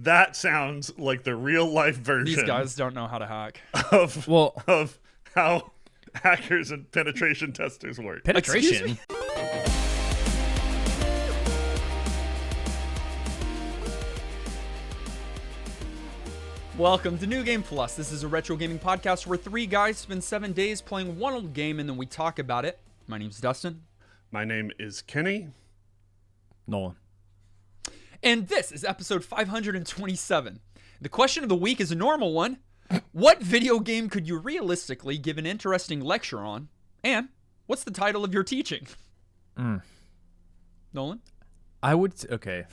That sounds like the real life version. These guys don't know how to hack. Of how hackers and penetration testers work. Penetration? Welcome to New Game Plus. This is a retro gaming podcast where three guys spend 7 days playing one old game and then we talk about it. My name's Dustin. My name is Kenny. Nolan. And this is episode 527. The question of the week is a normal one. What video game could you realistically give an interesting lecture on? And what's the title of your teaching? Nolan? Okay.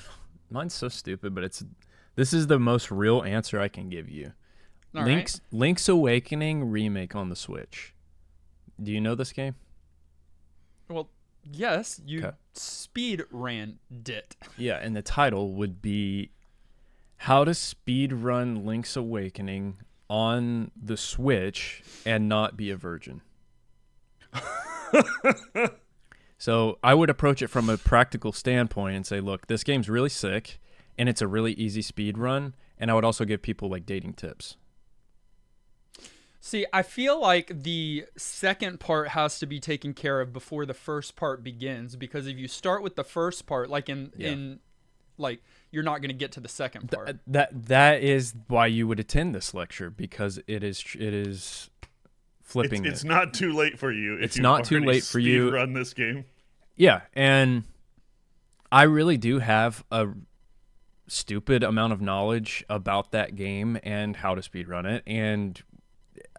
Mine's so stupid, but this is the most real answer I can give you. Link's Awakening remake on the Switch. Do you know this game? Well, yes, you speed ran it. Yeah, and the title would be How to Speed Run Link's Awakening on the Switch and Not Be a Virgin. So I would approach it from a practical standpoint and say, look, this game's really sick and it's a really easy speed run, and I would also give people like dating tips. See, I feel like the second part has to be taken care of before the first part begins, because if you start with the first part, like in you're not going to get to the second part. That is why you would attend this lecture, because it is flipping. It's not too late for you. It's not too late for you. Run this game. Yeah, and I really do have a stupid amount of knowledge about that game and how to speedrun it, and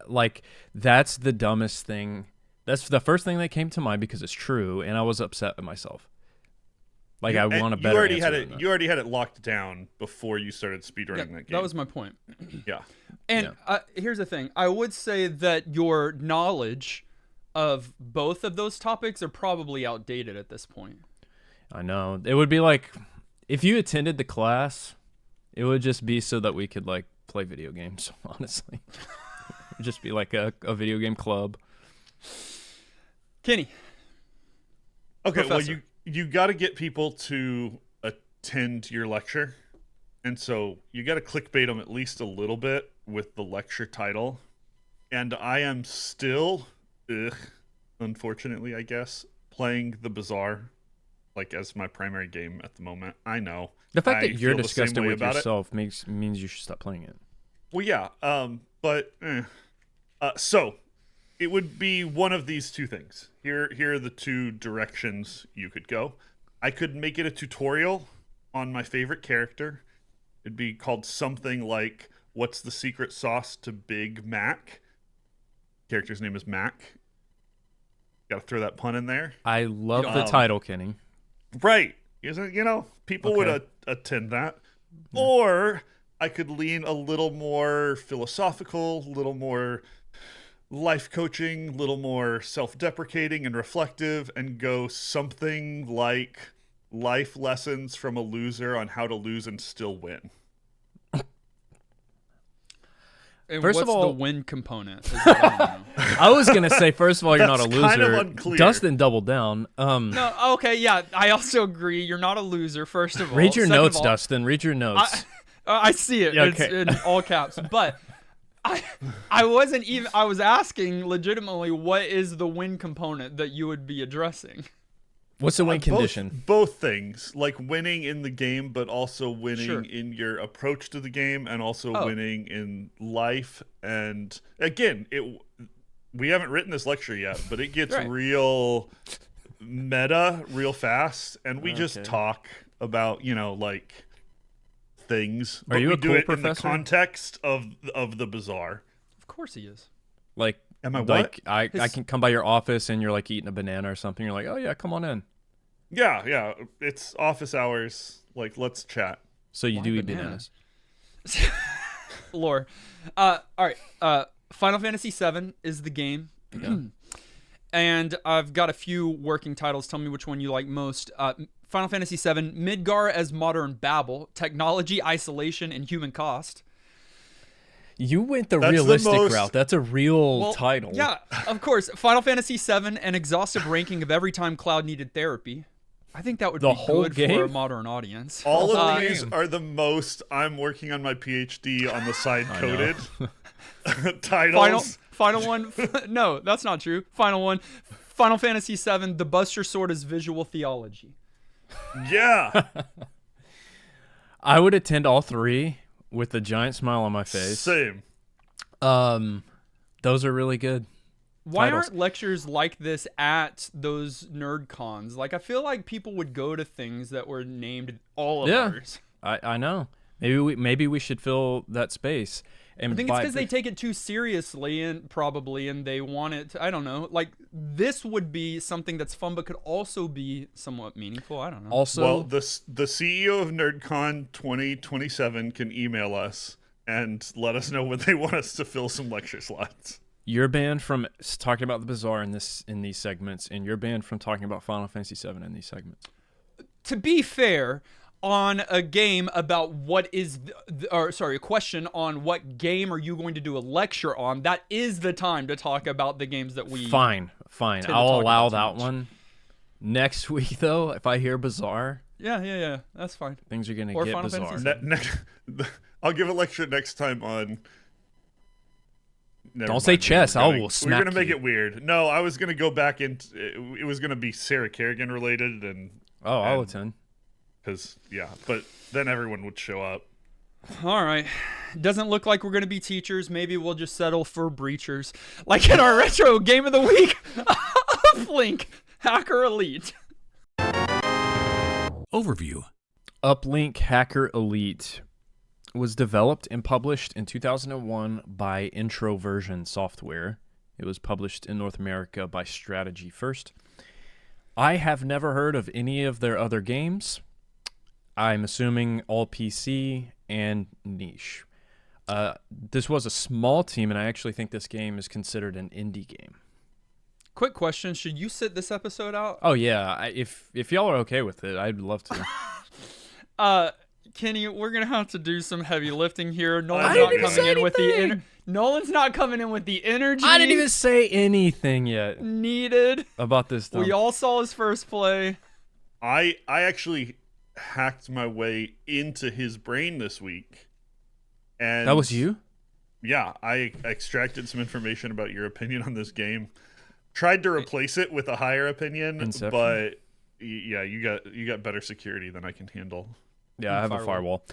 like that's the dumbest thing. That's the first thing that came to mind because it's true, and I was upset with myself. Like, I want a better answer than that. You already had it locked down before you started speedrunning that game. That was my point. Yeah. And here's the thing. I would say that your knowledge of both of those topics are probably outdated at this point. I know. It would be like, if you attended the class, it would just be so that we could like play video games, honestly. It would just be like a video game club. Kenny. Okay, Professor. well, you got to get people to attend your lecture. And so you got to clickbait them at least a little bit with the lecture title. And I am still, unfortunately, I guess, playing The Bazaar like as my primary game at the moment. I know. The fact that you're disgusted with yourself means you should stop playing it. Well, yeah. So it would be one of these two things. Here are the two directions you could go. I could make it a tutorial on my favorite character. It'd be called something like, "What's the secret sauce to Big Mac?" Character's name is Mac. Got to throw that pun in there. I love the title, Kenny. Right. People would attend that. Yeah. Or I could lean a little more philosophical, a little more life coaching, a little more self-deprecating and reflective, and go something like life lessons from a loser on how to lose and still win. And first what's of all, the win component? I was going to say, first of all, you're not a loser. Kind of unclear. Dustin doubled down. No, okay, yeah, I also agree. You're not a loser, first of all. Read your Second notes, of all, Dustin. Read your notes. I see it. Yeah, okay. It's in all caps. But I was asking legitimately, what is the win component that you would be addressing? What's the win condition? Both things, like winning in the game, but also winning in your approach to the game, and also winning in life. And again, we haven't written this lecture yet, but it gets real meta real fast, and we just talk about things. Are you we a do cool it professor? In the context of the Bazaar. Of course he is. Like, am I like I can come by your office and you're like eating a banana or something. You're like, oh yeah, come on in. Yeah, it's office hours. Like, let's chat. So you do eat bananas. Lore. All right. Final Fantasy VII is the game. Yeah. And I've got a few working titles. Tell me which one you like most. Final Fantasy VII, Midgar as Modern Babel, Technology, Isolation, and Human Cost. You went the realistic route. That's a real title. Yeah, of course. Final Fantasy VII, an exhaustive ranking of every time Cloud needed therapy. I think that would The be whole good game? for a modern audience. All of these game. are the most I'm working on my PhD on the side coded Final, titles. final one. No, that's not true. Final one. Final Fantasy VII. The Buster Sword is visual theology. Yeah. I would attend all three with a giant smile on my face. Same. Those are really good. Why titles. aren't lectures like this at those nerd cons? Like, I feel like people would go to things that were named all of ours. I know. Maybe we should fill that space. And I think it's because they take it too seriously and they want it to, I don't know. Like, this would be something that's fun but could also be somewhat meaningful. I don't know. also Well, the CEO of NerdCon 2027 can email us and let us know when they want us to fill some lecture slots. you're banned from talking about the bizarre in these segments, and you're banned from talking about Final Fantasy VII in these segments. To be fair, on a game about what is, a question on what game are you going to do a lecture on, that is the time to talk about the games that we... Fine. tend to I'll talk allow about too that much. one. Next week, though, if I hear bizarre, Yeah, that's fine. things are going to Or get Final bizarre. Fantasy I'll give a lecture next time on... Never Don't say mind. chess. We were I gonna- will We smack were going to make you. it weird. No, I was going to go back into... It was going to be Sarah Kerrigan related, and... Oh, I'll and- attend. Because, yeah, but then everyone would show up. All right. Doesn't look like we're going to be teachers. Maybe we'll just settle for breachers. Like in our retro game of the week, Uplink, Hacker Elite. Overview. Uplink Hacker Elite was developed and published in 2001 by Introversion Software. It was published in North America by Strategy First. I have never heard of any of their other games. I'm assuming all PC and niche. This was a small team, and I actually think this game is considered an indie game. Quick question. Should you sit this episode out? Oh yeah, if y'all are okay with it, I'd love to. Kenny, we're going to have to do some heavy lifting here. Nolan's didn't not even coming say in with the anything. Nolan's not coming in with the energy I didn't even say anything yet needed. about this stuff. We all saw his first play. I actually hacked my way into his brain this week. And That was you? Yeah, I extracted some information about your opinion on this game. Tried to replace it with a higher opinion, Inception. but yeah, you got better security than I can handle. Yeah, I have a Firewall.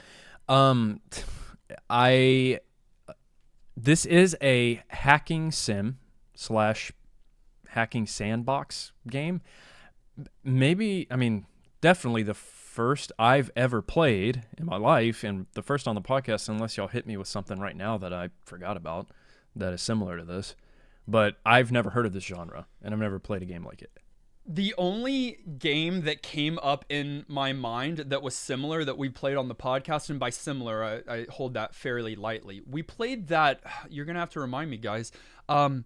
firewall. This is a hacking sim / hacking sandbox game. Definitely the first I've ever played in my life, and the first on the podcast, unless y'all hit me with something right now that I forgot about that is similar to this. But I've never heard of this genre, and I've never played a game like it. The only game that came up in my mind that was similar that we played on the podcast, and by similar, I hold that fairly lightly. We played that. You're gonna have to remind me, guys. It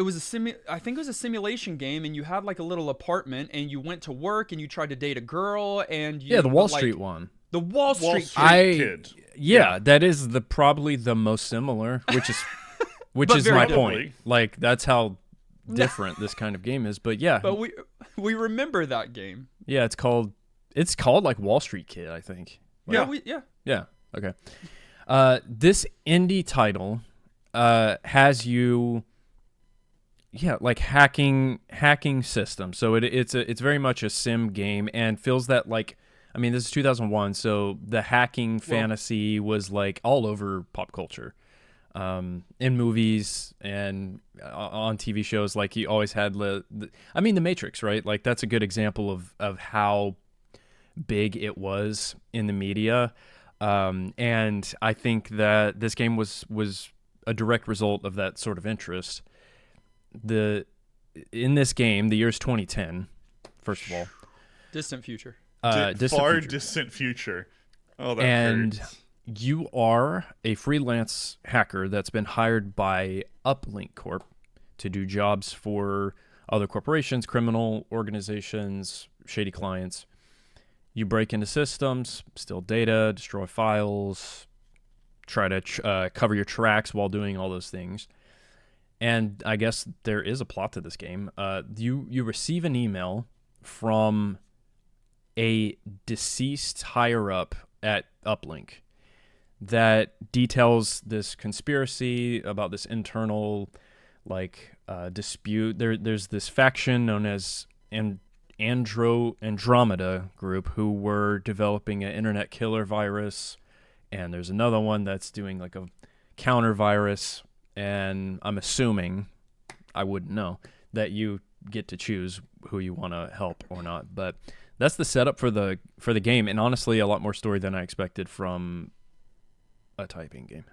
was I think it was a simulation game, and you had like a little apartment, and you went to work, and you tried to date a girl, and you, Yeah, the Wall Street one. The Wall Street. Wall Kid. Street Kid. Yeah, that is probably the most similar, which is But is very my different. point. Like that's how different this kind of game is. But yeah, But we remember that game. yeah, it's called like Wall Street Kid, I think. Yeah. Yeah. Okay. This indie title has you, like hacking system. So it's very much a sim game and feels that like, this is 2001, so the hacking fantasy was like all over pop culture, in movies and on TV shows. Like you always had The Matrix, right? Like that's a good example of how big it was in the media. And I think that this game was a direct result of that sort of interest. In this game, the year's 2010, first of all. Distant future. Distant future. Oh, that hurts. You are a freelance hacker that's been hired by Uplink Corp to do jobs for other corporations, criminal organizations, shady clients. You break into systems, steal data, destroy files, try to cover your tracks while doing all those things. And I guess there is a plot to this game. You receive an email from a deceased higher up at Uplink that details this conspiracy about this internal dispute. There's this faction known as Andromeda Group who were developing an internet killer virus, and there's another one that's doing like a counter virus. And I'm assuming, I wouldn't know, that you get to choose who you want to help or not. But that's the setup for the game, and honestly, a lot more story than I expected from a typing game.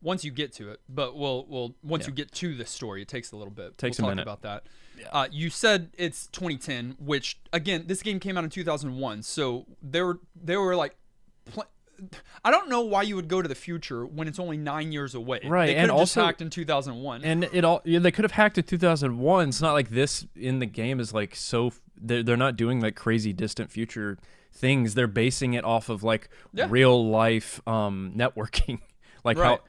Once you get to it, but once you get to the story, it takes a little bit. Takes we'll a talk minute. about that. Yeah. You said it's 2010, which again, this game came out in 2001, so they were like. I don't know why you would go to the future when it's only 9 years away. Right, They could and have just also- hacked in 2001. And they could have hacked it 2001. It's not like this in the game is like so. They're not doing like crazy distant future things. They're basing it off of like real life networking. Like Right.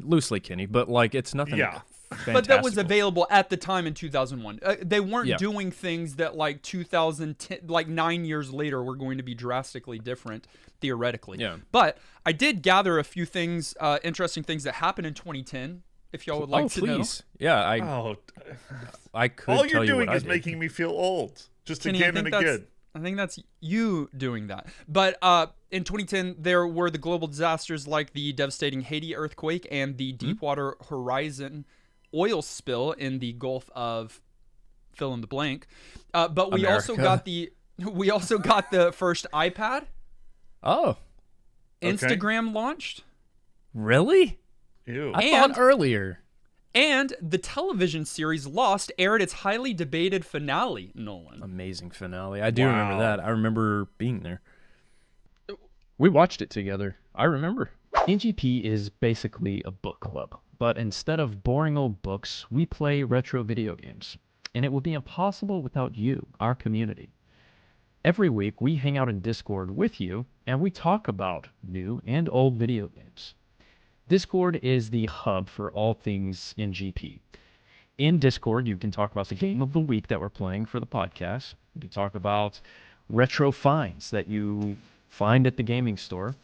loosely, Kenny, but like it's nothing. Yeah. But that was fantastical. available at the time in 2001. They weren't Yeah. doing things that like 2010, like 9 years later, were going to be drastically different theoretically. Yeah. But I did gather a few things, interesting things that happened in 2010. If y'all would like to know. Please. Yeah, Oh, I could. all tell you're you doing what I is did. making me feel old. Just Kenny, again and again. I think that's you doing that. But in 2010, there were the global disasters like the devastating Haiti earthquake and the Deepwater Horizon oil spill in the Gulf of fill in the blank. But we also America. got the first iPad. Oh, Okay. Instagram launched, really? Ew. I And- thought earlier. and the television series Lost aired its highly debated finale. Nolan. Amazing finale. I do remember Wow. that. I remember being there. We watched it together. I remember. NGP is basically a book club, but instead of boring old books, we play retro video games. And it would be impossible without you, our community. Every week, we hang out in Discord with you, and we talk about new and old video games. Discord is the hub for all things NGP. In Discord, you can talk about the game of the week that we're playing for the podcast. You can talk about retro finds that you find at the gaming store.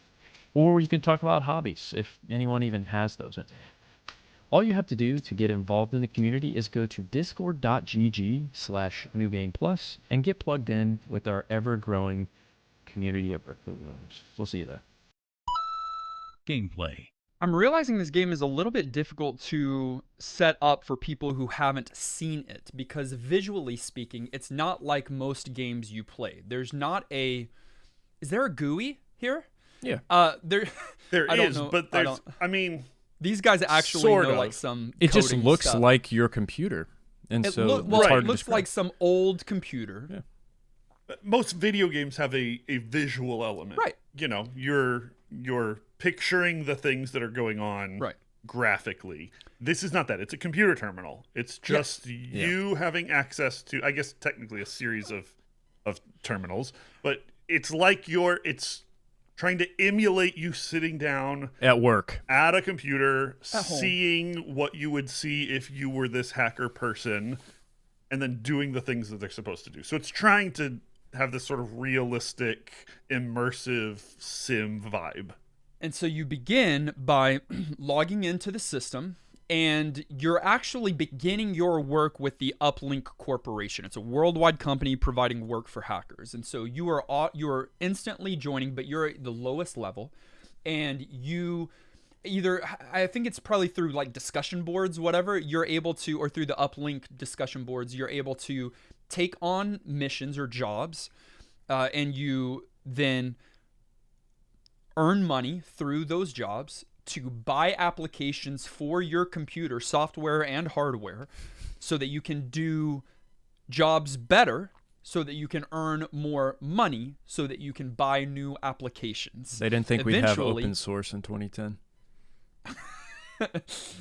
Or you can talk about hobbies, if anyone even has those. All you have to do to get involved in the community is go to discord.gg/newgameplus and get plugged in with our ever-growing community of retro gamers. We'll see you there. Gameplay. I'm realizing this game is a little bit difficult to set up for people who haven't seen it because visually speaking, it's not like most games you play. There's not a... Is there a GUI here? Yeah. There There I don't is, know- but I there's. don't- I mean, These guys actually Sort know of. like some It just coding looks stuff. like your computer. And It so look- it's well, hard it to looks describe. like some old computer. Yeah. most video games have a visual element. Right. You know, you're picturing the things that are going on Right. graphically. This is not that. It's a computer terminal. It's just you having access to, I guess technically a series of terminals, but it's like it's trying to emulate you sitting down at work. at a computer, At home. seeing what you would see if you were this hacker person, and then doing the things that they're supposed to do. So it's trying to have this sort of realistic, immersive sim vibe. And so you begin by logging into the system, and you're actually beginning your work with the Uplink Corporation. It's a worldwide company providing work for hackers. And so you are instantly joining, but you're at the lowest level, and you either, I think it's probably through like discussion boards, whatever, you're able to, or through the Uplink discussion boards, you're able to take on missions or jobs, and you then earn money through those jobs to buy applications for your computer, software and hardware, so that you can do jobs better, so that you can earn more money, so that you can buy new applications. They didn't think we'd have Eventually- open source in 2010.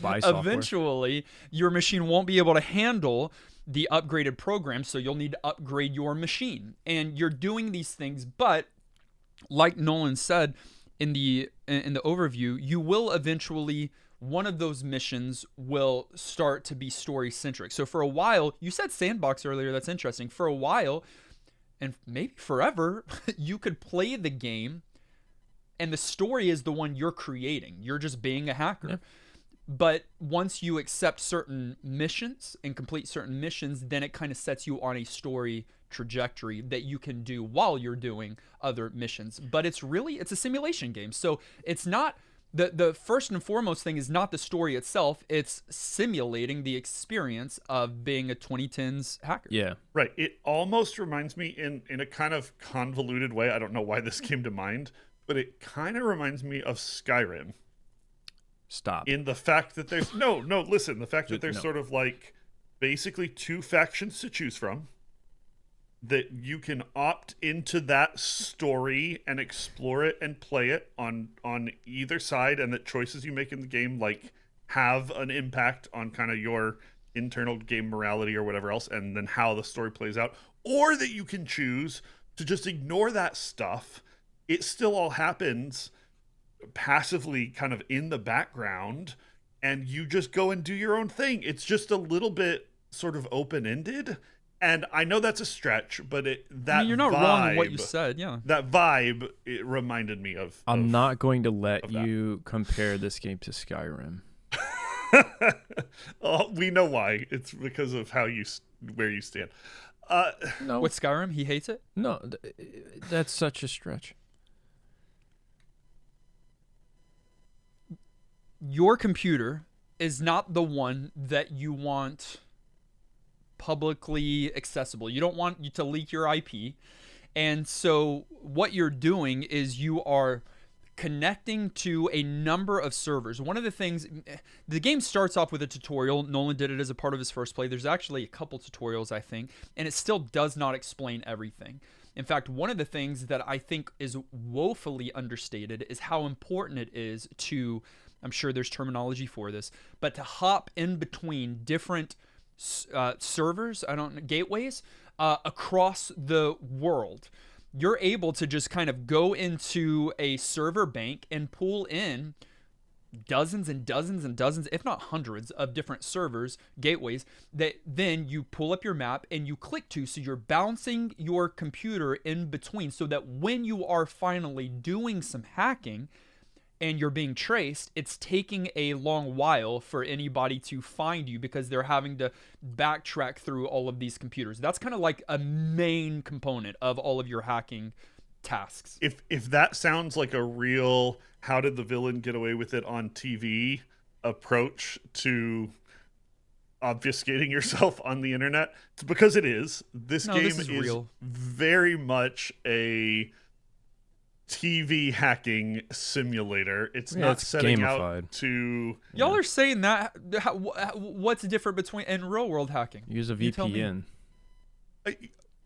Buy software. Eventually, your machine won't be able to handle the upgraded program, so you'll need to upgrade your machine. And you're doing these things, but like Nolan said in the overview, you will eventually one of those missions will start to be story centric. So for a while, you said sandbox earlier, that's interesting. For a while, and maybe forever, you could play the game and the story is the one you're creating. You're just being a hacker. Yeah. But once you accept certain missions and complete certain missions, then it kind of sets you on a story trajectory that you can do while you're doing other missions. But it's a simulation game. So it's not the first and foremost thing is not the story itself. It's simulating the experience of being a 2010s hacker. Yeah. Right. It almost reminds me in a kind of convoluted way. I don't know why this came to mind, but it kind of reminds me of Skyrim. Stop. In the fact that there's listen, the fact that there's No. sort of like basically two factions to choose from, that you can opt into that story and explore it and play it on either side, and that choices you make in the game like have an impact on kind of your internal game morality or whatever else, and then how the story plays out, or that you can choose to just ignore that stuff. It still all happens passively kind of in the background, and you just go and do your own thing. It's just a little bit sort of open-ended, and I know that's a stretch, but You're not wrong in what you said, yeah. That vibe, it reminded me of. I'm not going to let of that. you compare this game to Skyrim. Oh, we know why. It's because of where you stand. No, With Skyrim, he hates it? no, that's such a stretch. Your computer is not the one that you want publicly accessible. You don't want you to leak your IP. And so what you're doing is you are connecting to a number of servers. One of the things, the game starts off with a tutorial. Nolan did it as a part of his first play. There's actually a couple tutorials, I think, and it still does not explain everything. In fact, one of the things that I think is woefully understated is how important it is to, I'm sure there's terminology for this, but to hop in between different servers, gateways across the world. You're able to just kind of go into a server bank and pull in dozens and dozens and dozens, if not hundreds, of different servers, gateways, that then you pull up your map and you click to. So you're bouncing your computer in between so that when you are finally doing some hacking and you're being traced, it's taking a long while for anybody to find you because they're having to backtrack through all of these computers. That's kind of like a main component of all of your hacking tasks. If that sounds like a real how did the villain get away with it on TV approach to obfuscating yourself on the internet, it's because it is. This game is real. very much a TV hacking simulator. It's not it's setting gamified. out to... Y'all are saying that. What's different between in real world hacking? Use a You tell me. VPN.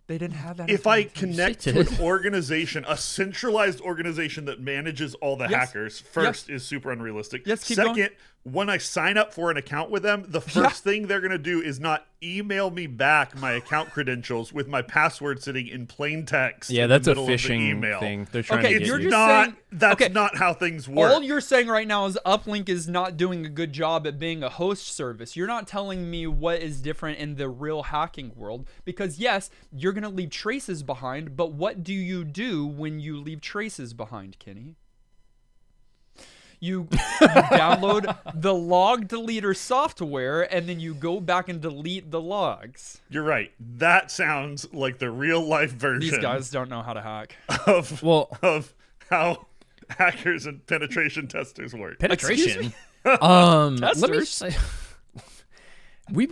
They didn't have that. If I connect They to an did. organization, a centralized organization that manages all the Yes. hackers, first is super unrealistic. Yes, keep Second, going. when I sign up for an account with them, the first thing they're going to do is not email me back my account credentials with my password sitting in plain text. Yeah, in the that's a middle of the phishing email. thing. They're trying Okay, to get you're you. just saying- That's okay. not how things work. All you're saying right now is Uplink is not doing a good job at being a host service. You're not telling me what is different in the real hacking world. Because yes, you're going to leave traces behind, but what do you do when you leave traces behind, Kenny? You download the log deleter software, and then you go back and delete the logs. You're right. That sounds like the real life version These guys don't know how to hack. of how hackers and penetration testers work. Excuse Penetration. me? Let me Testers? say, we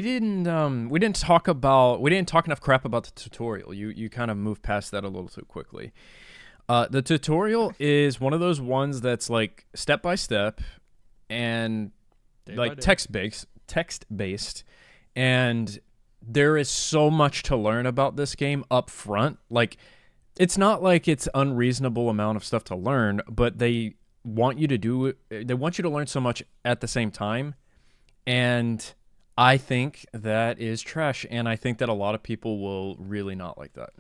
didn't talk enough crap about the tutorial. You kind of moved past that a little too quickly. The tutorial is one of those ones that's like step by step and Day by like day. text based, and there is so much to learn about this game up front. Like, it's not like it's unreasonable amount of stuff to learn, but they want you to do it. They want you to learn so much at the same time, and I think that is trash, and I think that a lot of people will really not like that.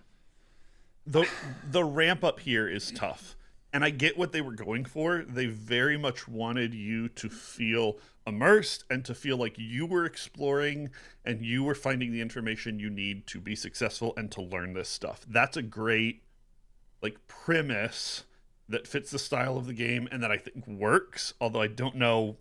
The ramp up here is tough. And I get what they were going for. They very much wanted you to feel immersed and to feel like you were exploring and you were finding the information you need to be successful and to learn this stuff. That's a great like premise that fits the style of the game and that I think works, although I don't know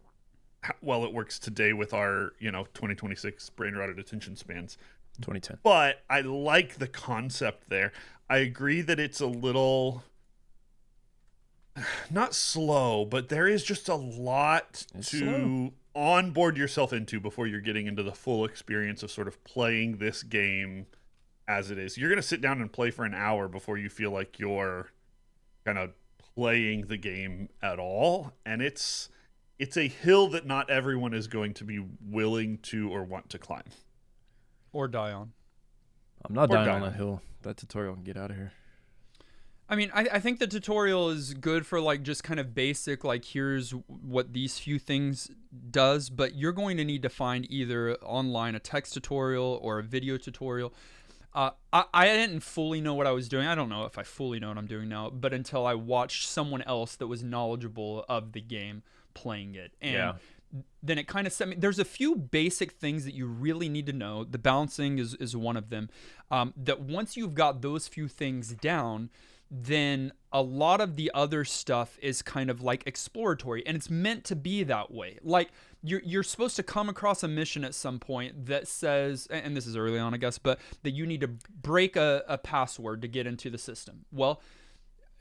how well it works today with our, 2026 brain rotted attention spans. 2010. But I like the concept there. I agree that it's a little not slow, but there is just a lot to onboard yourself into before you're getting into the full experience of sort of playing this game as it is. You're going to sit down and play for an hour before you feel like you're kind of playing the game at all. And it's a hill that not everyone is going to be willing to or want to climb. Or die on. I'm not dying on that hill. That tutorial can get out of here. I mean, I think the tutorial is good for like just kind of basic, like here's what these few things does, but you're going to need to find either online a text tutorial or a video tutorial. I didn't fully know what I was doing. I don't know if I fully know what I'm doing now, but until I watched someone else that was knowledgeable of the game playing it. And then it kind of set me. There's a few basic things that you really need to know. The balancing is one of them. That once you've got those few things down, then a lot of the other stuff is kind of like exploratory, and it's meant to be that way. Like you're supposed to come across a mission at some point that says, and this is early on, I guess, but that you need to break a password to get into the system. Well,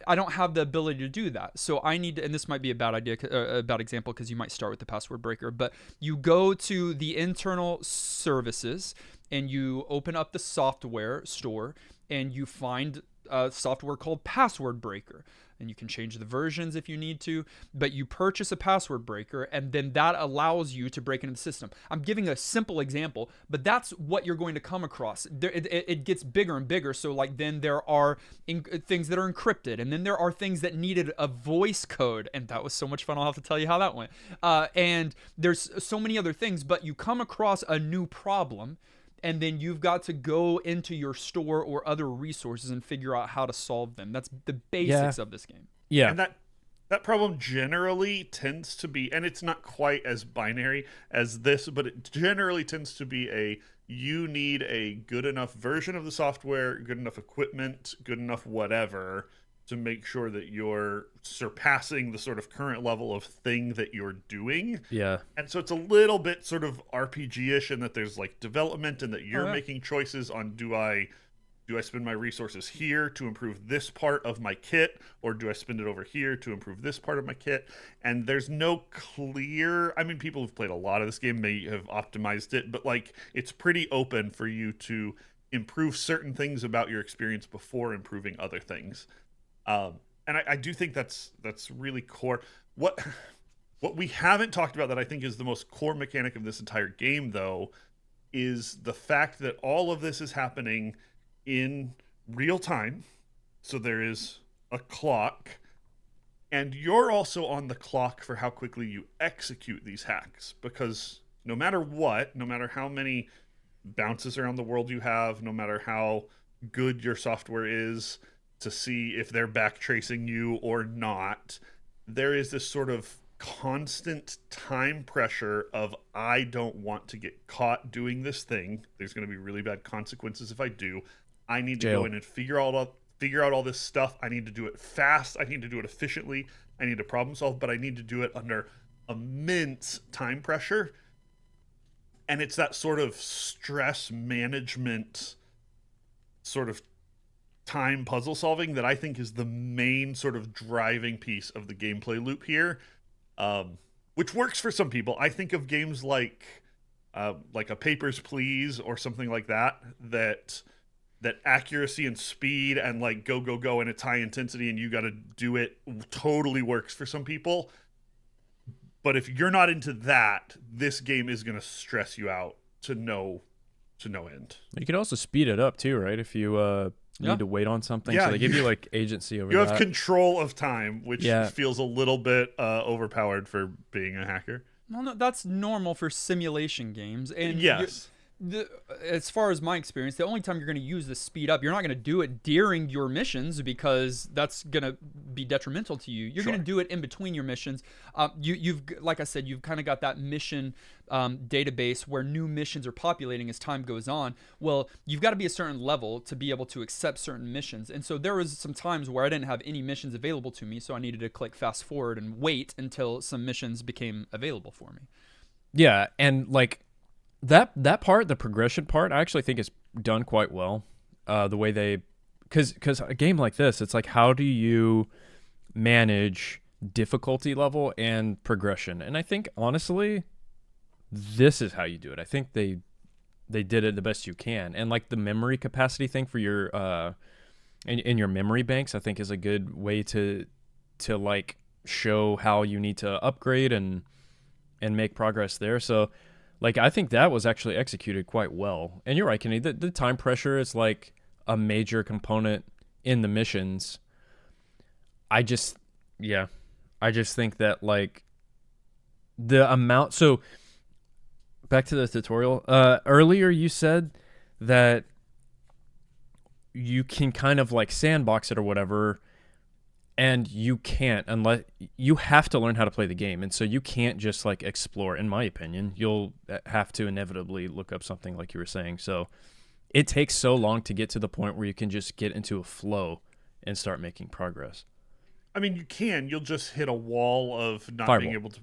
I don't have the ability to do that. So I need to, and this might be a bad idea, a bad example, because you might start with the password breaker, but you go to the internal services and you open up the software store and you find software called Password Breaker, and you can change the versions if you need to, but you purchase a password breaker and then that allows you to break into the system. I'm giving a simple example, but that's what you're going to come across. It gets bigger and bigger. So like then there are things that are encrypted, and then there are things that needed a voice code, and that was so much fun. I'll have to tell you how that went. And there's so many other things, but you come across a new problem, and then you've got to go into your store or other resources and figure out how to solve them. That's the basics of this game. Yeah. And that problem generally tends to be, and it's not quite as binary as this, but it generally tends to be you need a good enough version of the software, good enough equipment, good enough whatever, to make sure that you're surpassing the sort of current level of thing that you're doing. Yeah. And so it's a little bit sort of RPG-ish in that there's like development and that you're making choices on do I spend my resources here to improve this part of my kit, or do I spend it over here to improve this part of my kit? And there's no clear, I mean, people who've played a lot of this game may have optimized it, but like it's pretty open for you to improve certain things about your experience before improving other things. And I do think that's really core. What we haven't talked about that I think is the most core mechanic of this entire game, though, is the fact that all of this is happening in real time. So there is a clock, and you're also on the clock for how quickly you execute these hacks, because no matter what, no matter how many bounces around the world you have, no matter how good your software is to see if they're backtracing you or not, there is this sort of constant time pressure of, I don't want to get caught doing this thing. There's going to be really bad consequences if I do. I need to go in and figure out all this stuff. I need to do it fast. I need to do it efficiently. I need to problem solve, but I need to do it under immense time pressure. And it's that sort of stress management sort of time puzzle solving that I think is the main sort of driving piece of the gameplay loop here, which works for some people. I think of games like a Papers, Please or something like that accuracy and speed and like go and it's high intensity and you got to do it totally works for some people. But if you're not into that, this game is going to stress you out to no end. You can also speed it up too, right? If you need to wait on something. So they give you like agency over that. You have control of time, which feels a little bit overpowered for being a hacker. Well, no, that's normal for simulation games. And yes. as far as my experience, the only time you're going to use the speed up, you're not going to do it during your missions because that's going to be detrimental to you. You're going to do it in between your missions. You've, like I said, you've kind of got that mission database where new missions are populating as time goes on. Well, you've got to be a certain level to be able to accept certain missions. And so there was some times where I didn't have any missions available to me, so I needed to click fast forward and wait until some missions became available for me. Yeah, and like that part, the progression part, I actually think is done quite well. The way they, because a game like this, it's like, how do you manage difficulty level and progression? And I think honestly, this is how you do it. I think they did it the best you can. And like the memory capacity thing for your in your memory banks, I think is a good way to like show how you need to upgrade and make progress there. So like, I think that was actually executed quite well. And you're right, Kenny, the time pressure is like a major component in the missions. I just think that like the amount, so back to the tutorial, earlier you said that you can kind of like sandbox it or whatever, and you can't unless you have to learn how to play the game. And so you can't just like explore, in my opinion. You'll have to inevitably look up something like you were saying. So it takes so long to get to the point where you can just get into a flow and start making progress. I mean, you can. You'll just hit a wall of not Firewall. being able to.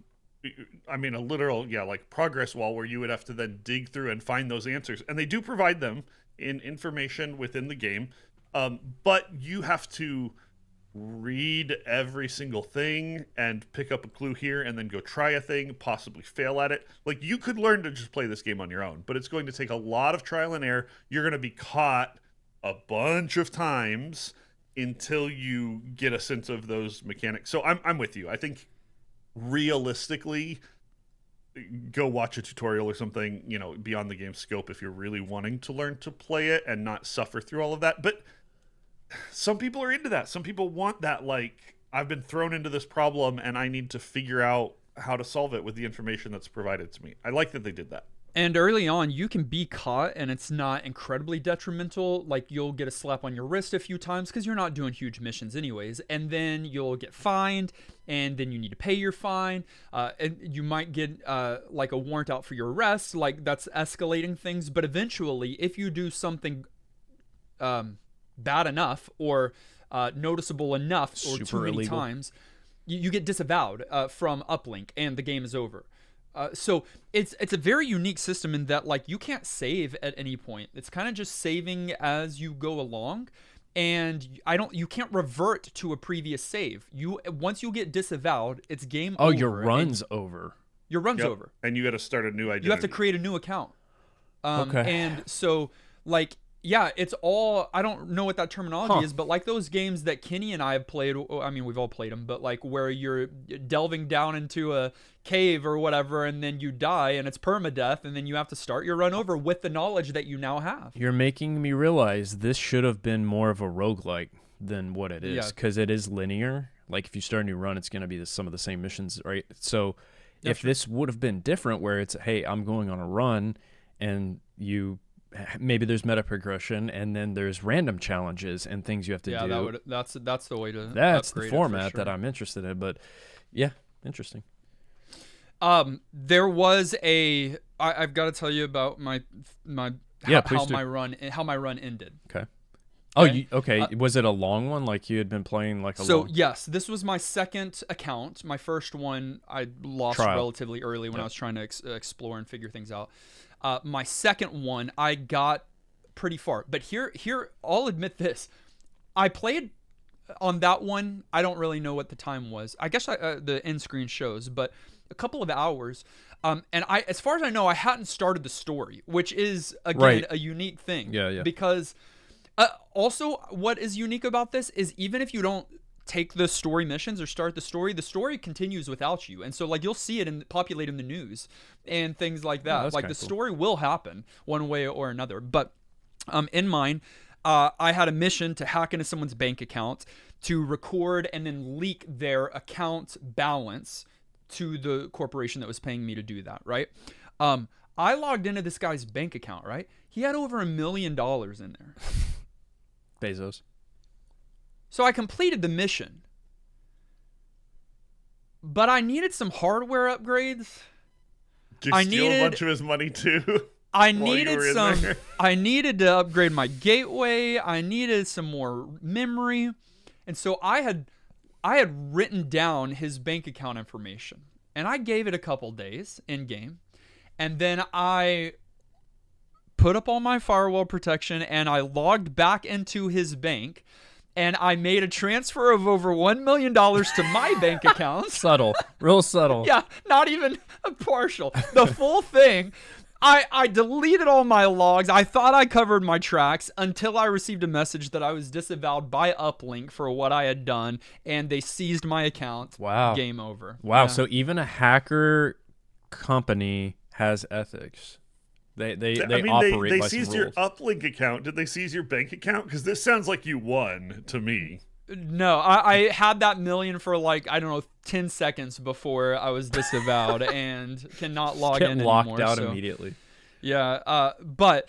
I mean, a literal, like progress wall where you would have to then dig through and find those answers. And they do provide them in information within the game. But you have to read every single thing and pick up a clue here and then go try a thing, possibly fail at it. Like, you could learn to just play this game on your own, but it's going to take a lot of trial and error. You're going to be caught a bunch of times until you get a sense of those mechanics. So I'm with you. I think realistically, go watch a tutorial or something, beyond the game's scope if you're really wanting to learn to play it and not suffer through all of that. But some people are into that. Some people want that, like, I've been thrown into this problem and I need to figure out how to solve it with the information that's provided to me. I like that they did that. And early on, you can be caught and it's not incredibly detrimental. Like, you'll get a slap on your wrist a few times because you're not doing huge missions anyways. And then you'll get fined, and then you need to pay your fine. And you might get like a warrant out for your arrest. Like, that's escalating things. But eventually, if you do something bad enough or noticeable enough or Super too many illegal times, you get disavowed from Uplink and the game is over. So it's a very unique system in that, like, you can't save at any point. It's kind of just saving as you go along, and you can't revert to a previous save. Once you get disavowed, it's game over. Oh, your run's over. Your run's over. And you got to start a new identity. You have to create a new account. Okay. And so, like, yeah, it's all, I don't know what that terminology is, but like those games that Kenny and I have played, I mean, we've all played them, but like where you're delving down into a cave or whatever, and then you die and it's permadeath, and then you have to start your run over with the knowledge that you now have. You're making me realize this should have been more of a roguelike than what it is, because it is linear. Like, if you start a new run, it's going to be some of the same missions, right? So if this would have been different, where it's, hey, I'm going on a run, and maybe there's meta progression, and then there's random challenges and things you have to do. Yeah, that's the way to. That's the upgrade format it for sure. that I'm interested in. But yeah, interesting. There was I've got to tell you about how my run ended. Okay. Oh, was it a long one? Like, you had been playing like a long... yes, this was my second account. My first one I lost relatively early when I was trying to explore and figure things out. My second one, I got pretty far. But here, I'll admit this. I played on that one. I don't really know what the time was. I guess the end screen shows, but a couple of hours. And as far as I know, I hadn't started the story, which is, again, a unique thing. Yeah. Because also, what is unique about this is even if you don't take the story missions or start the story continues without you. And so, like, you'll see it populate in the news and things like that. Like, the story will happen one way or another. But in mine, I had a mission to hack into someone's bank account, to record and then leak their account balance to the corporation that was paying me to do that, right? I logged into this guy's bank account, right? He had over $1 million in there. Bezos. So I completed the mission. But I needed some hardware upgrades. Did you steal a bunch of his money too? I needed to upgrade my gateway. I needed some more memory. And so I had written down his bank account information. And I gave it a couple days in game. And then I put up all my firewall protection and I logged back into his bank. And I made a transfer of over $1 million to my bank account. Subtle. Real subtle. Yeah, not even a partial. The full thing. I deleted all my logs. I thought I covered my tracks until I received a message that I was disavowed by Uplink for what I had done, and they seized my account. Wow. Game over. Wow, Yeah. so even a hacker company has ethics. They operate they by seized some your rules. Uplink account. Did they seize your bank account? Because this sounds like you won to me. No, I had that million for 10 seconds before I was disavowed and cannot log Get in locked anymore. out so, immediately. Yeah, but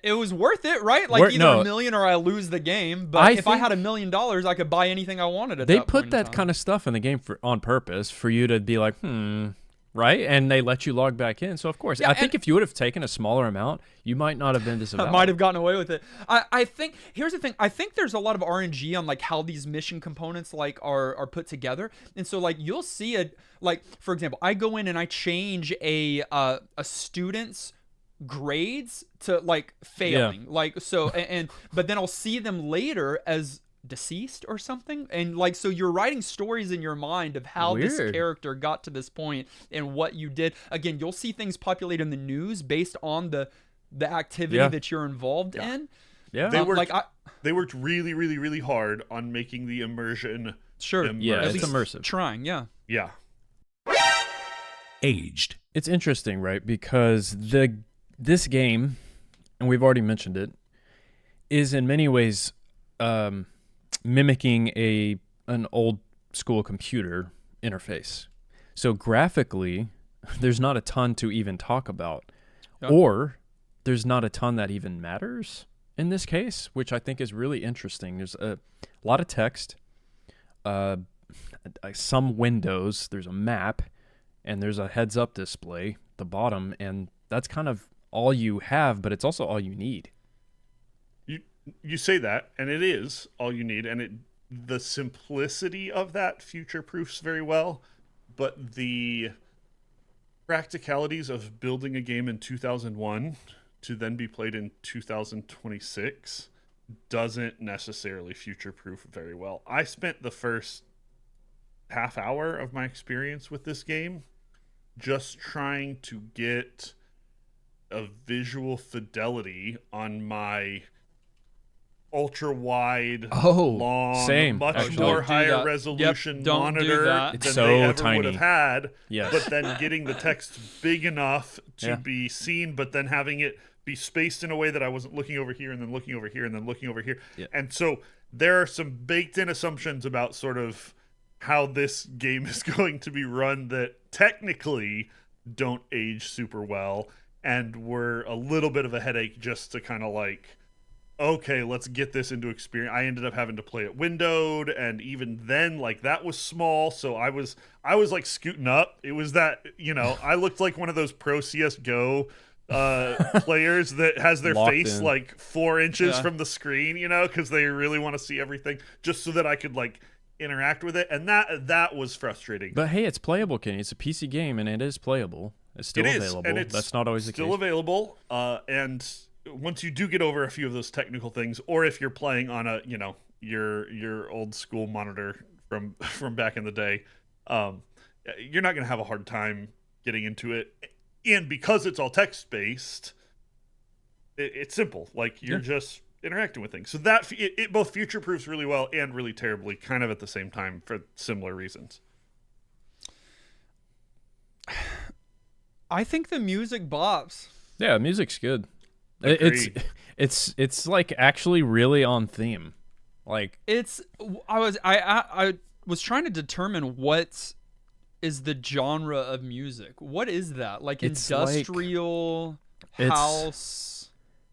it was worth it, right? Like either $1 million or I lose the game. But if I had $1 million, I could buy anything I wanted. They put that kind of stuff in the game on purpose for you to be like, right? And they let you log back in. So of course, I think if you would have taken a smaller amount, you might not have been disavowed. I might have gotten away with it. I think here's the thing. I think there's a lot of RNG on how these mission components are put together. And so you'll see it for example, I go in and I change a student's grades to failing. Yeah. But then I'll see them later as deceased or something, and so you're writing stories in your mind of how this character got to this point and what you did. Again, you'll see things populate in the news based on the activity that you're involved in. Yeah, they worked really, really, really hard on making the immersion. Sure, immersive. Yeah, it's immersive. Trying, yeah. Aged. It's interesting, right? Because this game, and we've already mentioned it, is in many ways mimicking an old school computer interface. So graphically, there's not a ton to even talk about, or there's not a ton that even matters in this case, which I think is really interesting. There's a lot of text, some windows, there's a map, and there's a heads-up display at the bottom, and that's kind of all you have, but it's also all you need. You say that, and it is all you need, and the simplicity of that future-proofs very well, but the practicalities of building a game in 2001 to then be played in 2026 doesn't necessarily future-proof very well. I spent the first half hour of my experience with this game just trying to get a visual fidelity on my ultra wide, long, much more higher resolution monitor than they ever would have had. Yes. But then getting the text big enough to be seen, but then having it be spaced in a way that I wasn't looking over here and then looking over here and then looking over here. Yeah. And so there are some baked in assumptions about sort of how this game is going to be run that technically don't age super well and were a little bit of a headache just to kind of okay, let's get this into experience. I ended up having to play it windowed, and even then, that was small, so I was scooting up. It was that, I looked like one of those pro CSGO players that has their Locked face in. 4 inches from the screen, because they really want to see everything, just so that I could interact with it, and that was frustrating. But hey, it's playable, Kenny. It's a PC game, and it is playable. It's still available. And it's That's not always the case. Still available, and once you do get over a few of those technical things, or if you're playing on a your old school monitor from back in the day, you're not going to have a hard time getting into it. And because it's all text based, it's simple. You're just interacting with things. So that it both future proofs really well and really terribly, kind of at the same time for similar reasons. I think the music bops. Yeah, music's good. Agreed. It's actually really on theme. I was trying to determine what is the genre of music? What is that? Like It's industrial it's house?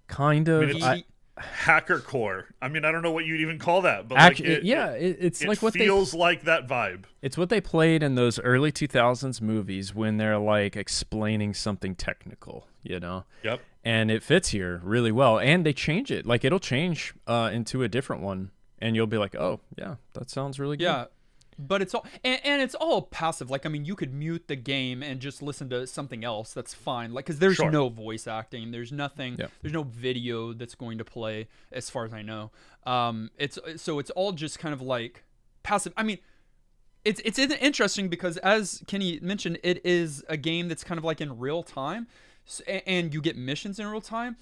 kind of. it's hacker core. I mean, I don't know what you'd even call that, but Actually, like it's it like what feels like that vibe. it's what they played in those early 2000s movies when they're like explaining something technical, you know. Yep. And it fits here really well, and they change it. Like it'll change into a different one, and you'll be like, "Oh, yeah, that sounds really good." Yeah. But it's all and it's all passive. Like, I mean, you could mute the game and just listen to something else. That's fine. Like, because there's Sure. no voice acting. There's nothing. Yeah. There's no video that's going to play, as far as I know. It's all just kind of like passive. I mean, it's interesting because, as Kenny mentioned, it is a game that's kind of like in real time, and you get missions in real time.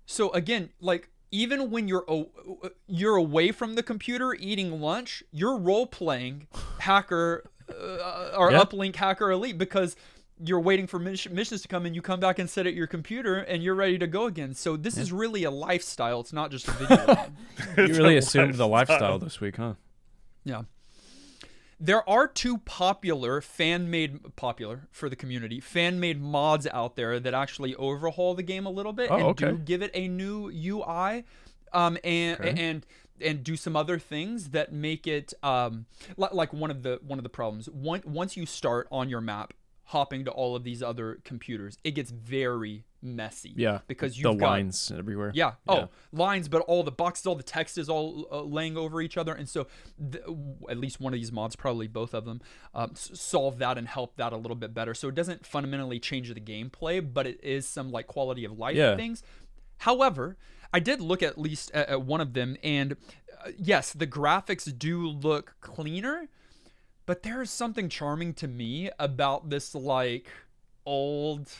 So again, like, even when you're away from the computer eating lunch, you're role playing hacker or Yeah. Uplink Hacker Elite, because you're waiting for missions to come, and you come back and sit at your computer and you're ready to go again. So this is really a lifestyle. It's not just a video game. You really It's a assumed the lifestyle this week, huh? Yeah. There are two popular for the community fan-made mods out there that actually overhaul the game a little bit and okay. do give it a new UI, and do some other things that make it like one of the problems. Once you start on your map hopping to all of these other computers, it gets very messy. Yeah. because The you've got lines everywhere. yeah. Oh, lines, but all the boxes, all the text is all laying over each other. And so at least one of these mods, probably both of them, solve that and help that a little bit better. So it doesn't fundamentally change the gameplay, but it is some like quality of life things. However, I did look at least at one of them, and yes, the graphics do look cleaner, but there is something charming to me about this like old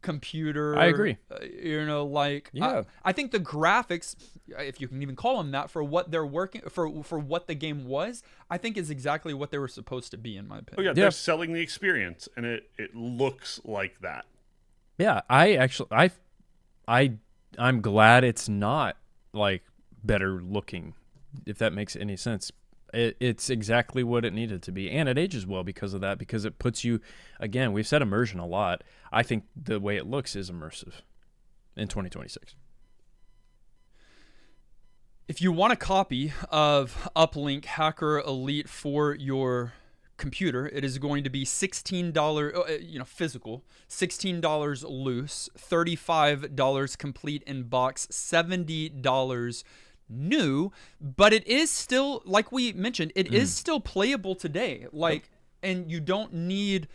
computer. I agree. I think the graphics, if you can even call them that, for what they're working for what the game was, I think is exactly what they were supposed to be, in my Oh opinion. yeah, they're selling the experience, and it looks like that. Yeah, I'm glad it's not like better looking, if that makes any sense. It's exactly what it needed to be, and it ages well because of that, because it puts you, again, we've said immersion a lot. I think the way it looks is immersive in 2026. If you want a copy of Uplink Hacker Elite for your computer, it is going to be $16, physical, $16 loose, $35 complete in box, $70 new, but it is still, like we mentioned, it is still playable today. Like, and you don't need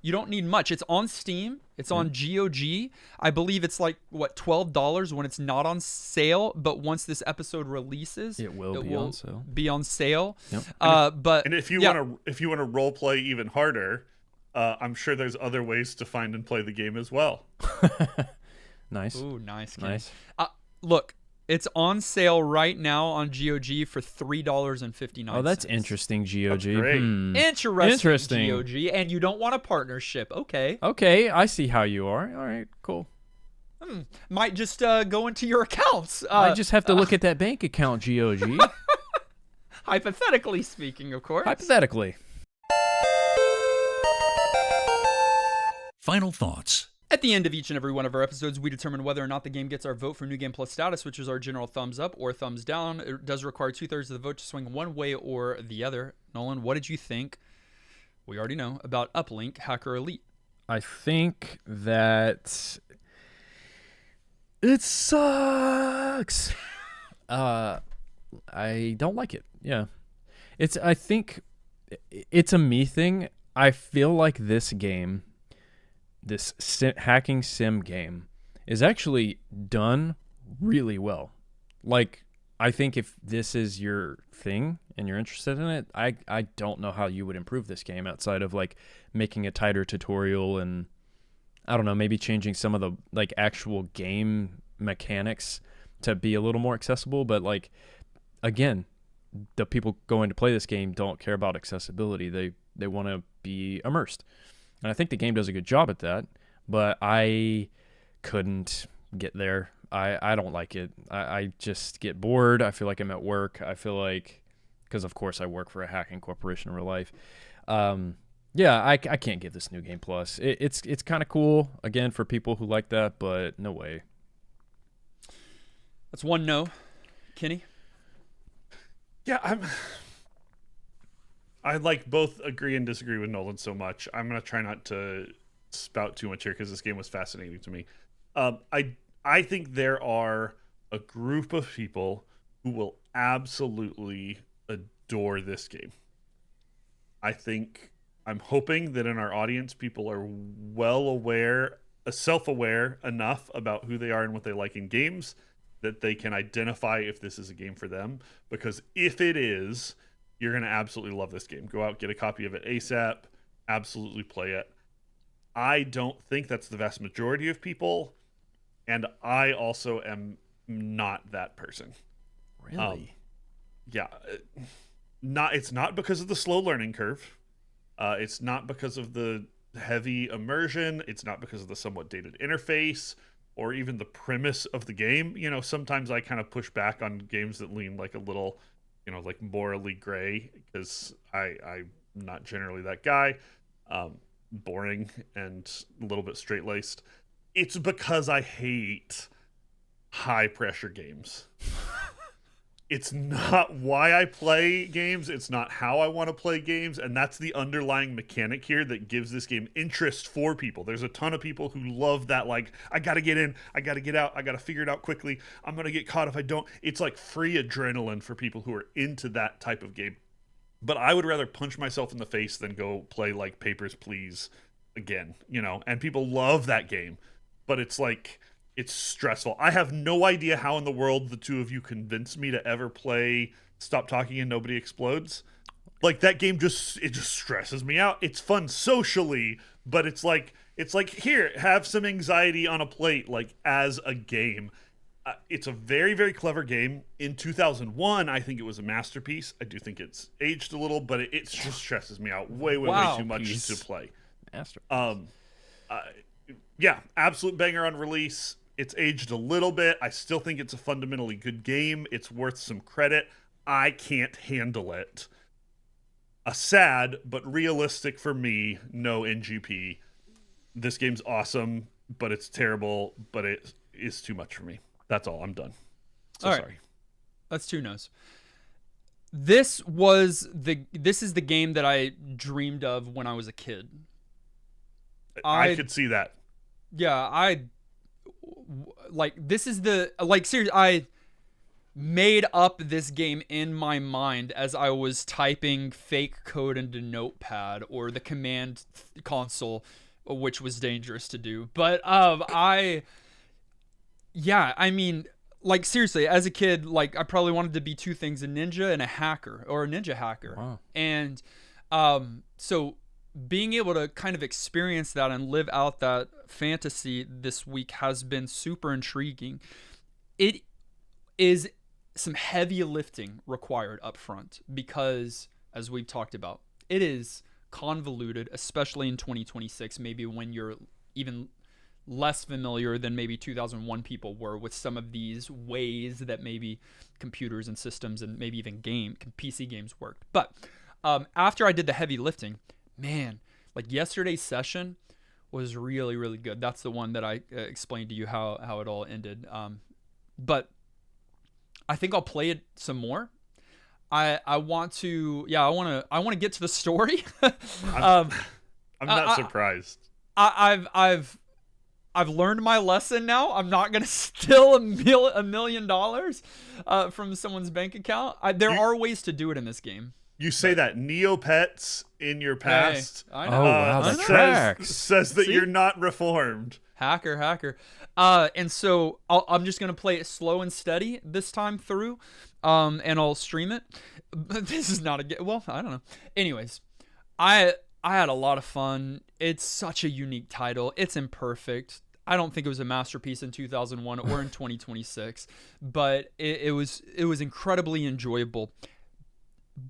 much. It's on Steam, it's on GOG. I believe it's like $12 when it's not on sale, but once this episode releases, It will be on sale. Be on sale. Yep. But And if you want to role play even harder, I'm sure there's other ways to find and play the game as well. Nice. Ooh, nice. Nice. Look, it's on sale right now on GOG for $3.59. Oh, that's interesting, GOG. great. Interesting, GOG, and you don't want a partnership. Okay. Okay, I see how you are. All right, cool. Might just go into your accounts. I just have to look at that bank account, GOG. Hypothetically speaking, of course. Hypothetically. Final thoughts. At the end of each and every one of our episodes, we determine whether or not the game gets our vote for New Game Plus status, which is our general thumbs up or thumbs down. It does require 2/3 of the vote to swing one way or the other. Nolan, what did you think? We already know about Uplink Hacker Elite. I think that it sucks. I don't like it. Yeah. I think it's a me thing. I feel like this game, this hacking sim game, is actually done really well. Like, I think if this is your thing and you're interested in it, I don't know how you would improve this game outside of like making a tighter tutorial and, I don't know, maybe changing some of the like actual game mechanics to be a little more accessible. But like, again, the people going to play this game don't care about accessibility. They want to be immersed. And I think the game does a good job at that, but I couldn't get there. I don't like it. I just get bored. I feel like I'm at work. I feel like, because of course I work for a hacking corporation in real life, Yeah, I can't give this New Game Plus. It's kind of cool, again, for people who like that, but no way. That's one no. Kenny? Yeah, I like both agree and disagree with Nolan so much. I'm gonna try not to spout too much here because this game was fascinating to me. I think there are a group of people who will absolutely adore this game. I'm hoping that in our audience, people are well aware, self-aware enough about who they are and what they like in games that they can identify if this is a game for them. Because if it is, you're going to absolutely love this game. Go out, get a copy of it ASAP, absolutely play it. I don't think that's the vast majority of people, and I also am not that person. Really? Yeah. It's not because of the slow learning curve. It's not because of the heavy immersion. It's not because of the somewhat dated interface or even the premise of the game. You know, sometimes I kind of push back on games that lean like a little, like morally gray because I'm not generally that guy. Boring and a little bit straight-laced. It's because I hate high-pressure games. It's not why I play games. It's not how I want to play games. And that's the underlying mechanic here that gives this game interest for people. There's a ton of people who love that, like, I got to get in, I got to get out, I got to figure it out quickly. I'm going to get caught if I don't. It's like free adrenaline for people who are into that type of game. But I would rather punch myself in the face than go play, like, Papers, Please again, And people love that game. But it's like... it's stressful. I have no idea how in the world the two of you convinced me to ever play Stop Talking and Nobody Explodes. Like, that game just stresses me out. It's fun socially, but it's like here, have some anxiety on a plate, like, as a game. It's a very, very clever game. In 2001, I think it was a masterpiece. I do think it's aged a little, but it just stresses me out way too much to play. Masterpiece. Yeah, absolute banger on release. It's aged a little bit. I still think it's a fundamentally good game. It's worth some credit. I can't handle it. A sad, but realistic for me, no NGP. This game's awesome, but it's terrible, but it is too much for me. That's all. I'm done. So all right. Sorry. That's 2 no's. This is the game that I dreamed of when I was a kid. I could see that. Yeah, this is seriously, I made up this game in my mind as I was typing fake code into Notepad or the command console, which was dangerous to do. But seriously, as a kid, I probably wanted to be two things: a ninja and a hacker, or a ninja hacker. Wow. And so being able to kind of experience that and live out that fantasy this week has been super intriguing. It is some heavy lifting required up front because, as we've talked about, it is convoluted, especially in 2026, maybe when you're even less familiar than maybe 2001 people were with some of these ways that maybe computers and systems and maybe even PC games worked. But after I did the heavy lifting, man, yesterday's session was really, really good. That's the one that I explained to you how it all ended. But I think I'll play it some more. I want to get to the story. I'm not surprised. I've learned my lesson now. I'm not gonna steal $1 million from someone's bank account. There are ways to do it in this game. You say that Neopets in your past. Hey, I know. Oh, wow, that tracks. Says that you're not reformed. Hacker. And so I'm just going to play it slow and steady this time through, and I'll stream it. This is not a... well, I don't know. Anyways, I had a lot of fun. It's such a unique title. It's imperfect. I don't think it was a masterpiece in 2001 or in 2026, but it was incredibly enjoyable.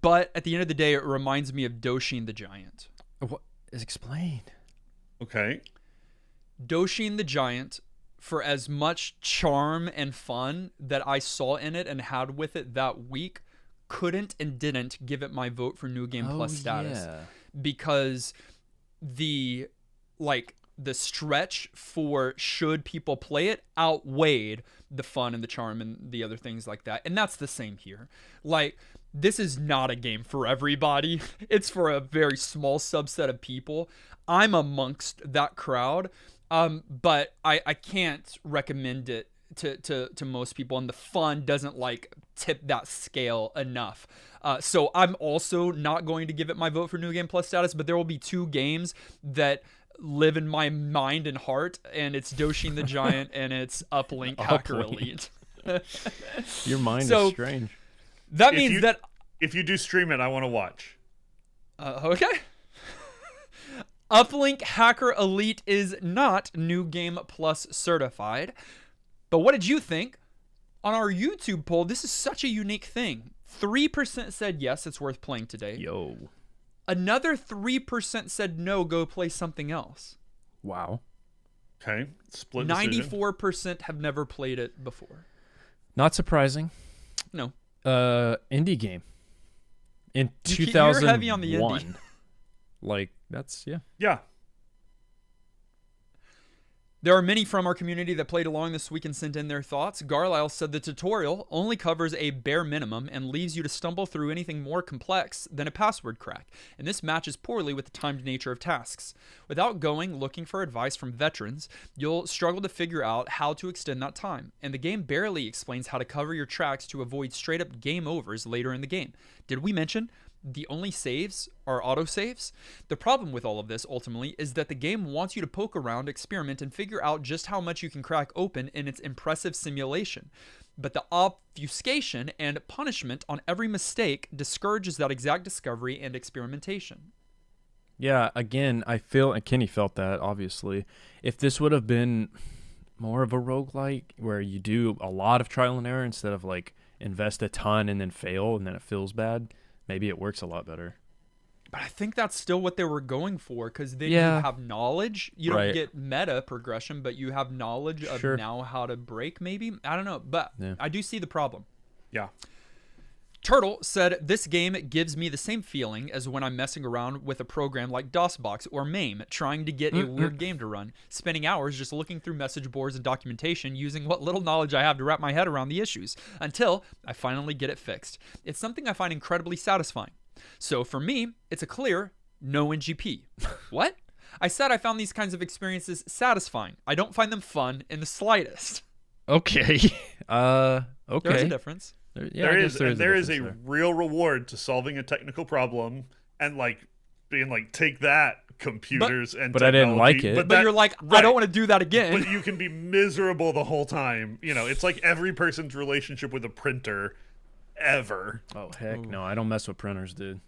But at the end of the day, it reminds me of Doshin the Giant. What is explained? Okay. Doshin the Giant, for as much charm and fun that I saw in it and had with it that week, couldn't and didn't give it my vote for New Game Plus status. Yeah. Because the stretch for should people play it outweighed the fun and the charm and the other things like that. And that's the same here. Like, this is not a game for everybody. It's for a very small subset of people. I'm amongst that crowd. But I can't recommend it to most people, and the fun doesn't like tip that scale enough. So I'm also not going to give it my vote for New Game Plus status, but there will be 2 games that live in my mind and heart, and it's Doshin the Giant and it's Uplink Hacker Elite. Your mind is strange. That means that if you do stream it, I want to watch. Okay. Uplink Hacker Elite is not New Game Plus certified. But what did you think? On our YouTube poll, this is such a unique thing. 3% said yes, it's worth playing today. Yo. Another 3% said no, go play something else. Wow. Okay. Split decision. 94% have never played it before. Not surprising. No. Indie game. In 2001. You're heavy on the indie. Like, that's, yeah. Yeah. There are many from our community that played along this week and sent in their thoughts. Garlisle said the tutorial only covers a bare minimum and leaves you to stumble through anything more complex than a password crack, and this matches poorly with the timed nature of tasks. Without looking for advice from veterans, you'll struggle to figure out how to extend that time, and the game barely explains how to cover your tracks to avoid straight-up game overs later in the game. Did we mention the only saves are autosaves? The problem with all of this, ultimately, is that the game wants you to poke around, experiment, and figure out just how much you can crack open in its impressive simulation. But the obfuscation and punishment on every mistake discourages that exact discovery and experimentation. Yeah, again, I feel, and Kenny felt that, obviously. If this would have been more of a roguelike, where you do a lot of trial and error instead of, like, invest a ton and then fail and then it feels bad, maybe it works a lot better. But I think that's still what they were going for, because then Yeah. you have knowledge. You don't Right. get meta progression, but you have knowledge of Sure. now how to break, maybe? I don't know, but Yeah. I do see the problem. Yeah. Turtle said, this game gives me the same feeling as when I'm messing around with a program like DOSBox or MAME, trying to get a weird game to run, spending hours just looking through message boards and documentation, using what little knowledge I have to wrap my head around the issues, until I finally get it fixed. It's something I find incredibly satisfying. So for me, it's a clear no NGP. What? I said I found these kinds of experiences satisfying. I don't find them fun in the slightest. Okay. Okay. There's a difference. There is a there. real reward to solving a technical problem and like being like, take that, computers and but I didn't like technology. it. But you're like, I don't want to do that again. But you can be miserable the whole time. You know, it's like every person's relationship with a printer ever. Oh, heck no. I don't mess with printers, dude.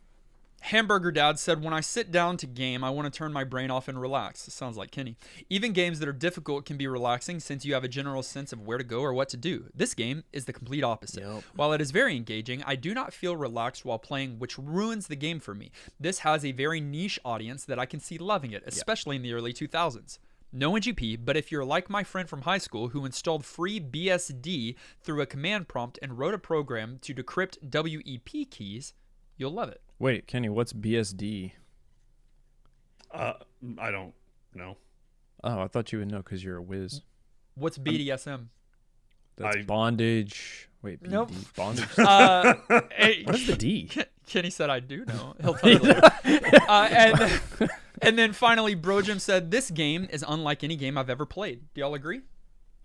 Hamburger Dad said, when I sit down to game, I want to turn my brain off and relax. It sounds like Kenny. Even games that are difficult can be relaxing since you have a general sense of where to go or what to do. This game is the complete opposite. Yep. While it is very engaging, I do not feel relaxed while playing, which ruins the game for me. This has a very niche audience that I can see loving it, especially in the early 2000s. No NGP, but if you're like my friend from high school who installed free BSD through a command prompt and wrote a program to decrypt WEP keys, you'll love it. Wait, Kenny, what's BSD? I don't know. Oh, I thought you would know because you're a whiz. What's BDSM? That's bondage. Wait, BD, Nope. bondage. Hey, What is the D? Kenny said, I do know. He'll tell you later. And then finally, Bro Jim said, this game is unlike any game I've ever played. Do y'all agree?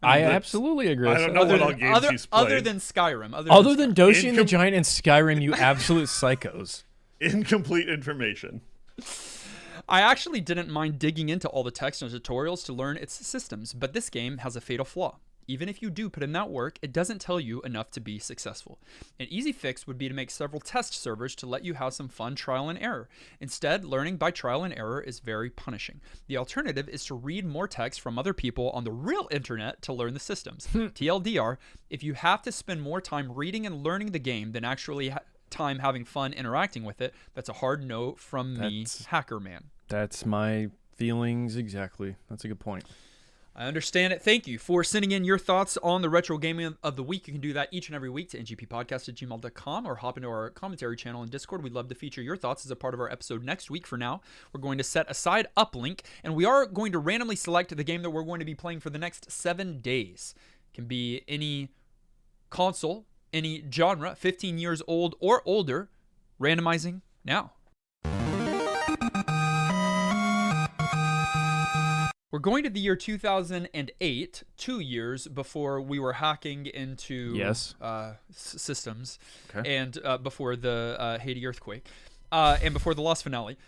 I absolutely agree. I don't know what all games he's played. Other than Skyrim. Other than Doshi and the Giant and Skyrim, you absolute psychos. Incomplete information. I actually didn't mind digging into all the text and tutorials to learn its systems, but this game has a fatal flaw. Even if you do put in that work, it doesn't tell you enough to be successful. An easy fix would be to make several test servers to let you have some fun trial and error. Instead, learning by trial and error is very punishing. The alternative is to read more text from other people on the real internet to learn the systems. TLDR, if you have to spend more time reading and learning the game than actually time having fun interacting with it, that's a hard no from me, Hacker Man. That's my feelings exactly. That's a good point. I understand it. Thank you for sending in your thoughts on the retro gaming of the week. You can do that each and every week to ngppodcast@gmail.com or hop into our commentary channel in Discord. We'd love to feature your thoughts as a part of our episode next week. For now, we're going to set aside Uplink, and we are going to randomly select the game that we're going to be playing for the next 7 days. It can be any console, any genre, 15 years old or older. Randomizing now. We're going to the year 2008, 2 years before we were hacking into systems, and before the Haiti earthquake, and before the Lost finale.